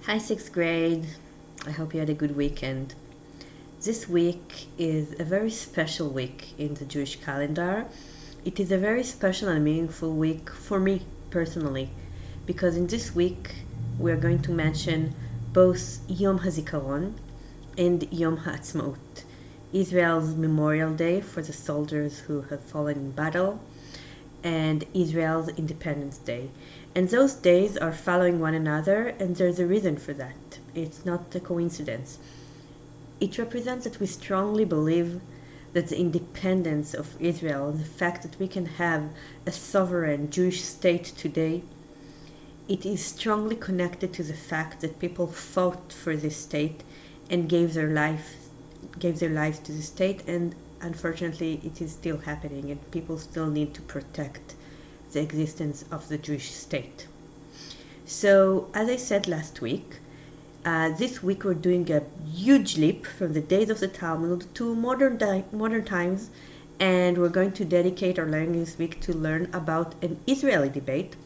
Hi, sixth grade. I hope you had a good weekend. This week is a very special week in the Jewish calendar. It is a very special and meaningful week for me personally, because in this week we are going to mention both Yom HaZikaron and Yom HaAtzmaut, Israel's Memorial Day for the soldiers who have fallen in battle, and Israel's Independence Day. And those days are following one another, and there's a reason for that. It's not a coincidence. It represents that we strongly believe that the independence of Israel, the fact that we can have a sovereign Jewish state today, it is strongly connected to the fact that people fought for this state and gave their lives to the state, and unfortunately it is still happening, and people still need to protect the existence of the Jewish state. So, as I said last week, this week we're doing a huge leap from the days of the Talmud to modern times, and we're going to dedicate our learning this week to learn about an Israeli debate,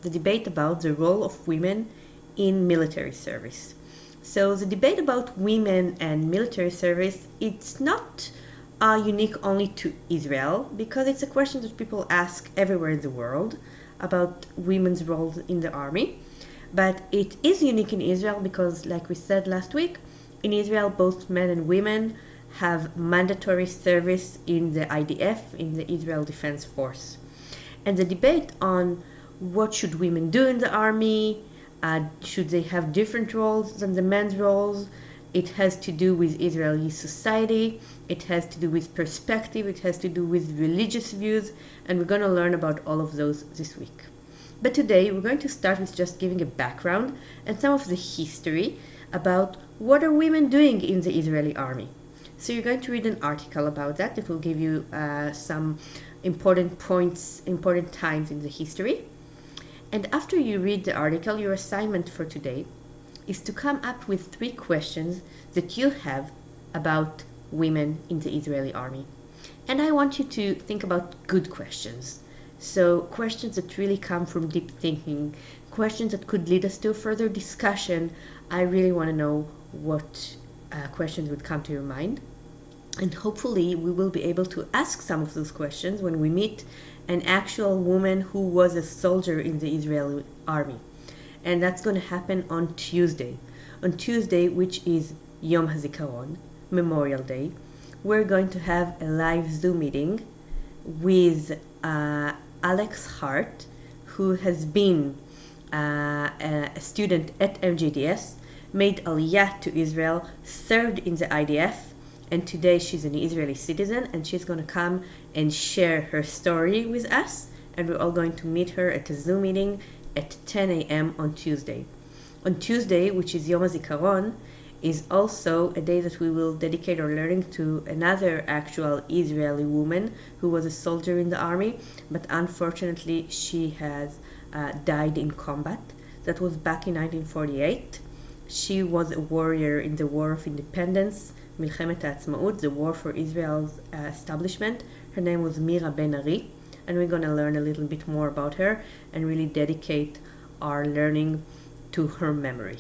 the debate about the role of women in military service. So the debate about women and military service, it's not unique only to Israel, because it's a question that people ask everywhere in the world about women's roles in the army. But it is unique in Israel because, like we said last week, in Israel both men and women have mandatory service in the IDF, in the Israel Defense Force. And the debate on what should women do in the army, should they have different roles than the men's roles, it has to do with Israeli society, it has to do with perspective, it has to do with religious views, and we're going to learn about all of those this week. But today we're going to start with just giving a background and some of the history about what are women doing in the Israeli army. So you're going to read an article about that. It will give you some important points, important times in the history. And after you read the article, your assignment for today is to come up with 3 questions that you have about women in the Israeli army. And I want you to think about good questions. So questions that really come from deep thinking, questions that could lead us to a further discussion. I really want to know what questions would come to your mind. And hopefully we will be able to ask some of those questions when we meet an actual woman who was a soldier in the Israeli army. And that's going to happen on Tuesday. On Tuesday, which is Yom HaZikaron, Memorial Day, we're going to have a live Zoom meeting with Alex Hart, who has been a student at MJDS, made Aliyah to Israel, served in the IDF, and today she's an Israeli citizen, and she's going to come and share her story with us, and we're all going to meet her at a Zoom meeting at 10 a.m. on Tuesday. On Tuesday, which is Yom HaZikaron, is also a day that we will dedicate our learning to another actual Israeli woman who was a soldier in the army, but unfortunately she has died in combat. That was back in 1948. She was a warrior in the War of Independence, Milchemet HaAtzmaut, the war for Israel's establishment. Her name was Mira Ben Ari, and we're going to learn a little bit more about her and really dedicate our learning to her memory.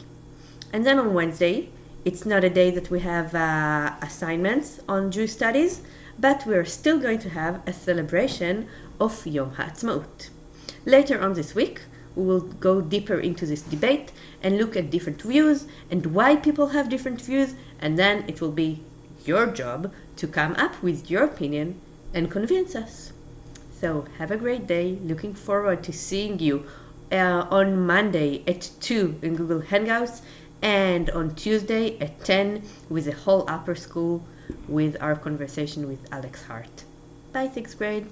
And then on Wednesday, it's not a day that we have assignments on Jewish studies, but we're still going to have a celebration of Yom HaAtzmaut. Later on this week, we will go deeper into this debate and look at different views and why people have different views, and then it will be your job to come up with your opinion and convince us. So have a great day. Looking forward to seeing you on Monday at 2 in Google Hangouts, and on Tuesday at 10 with the whole upper school with our conversation with Alex Hart. Bye, 6th grade.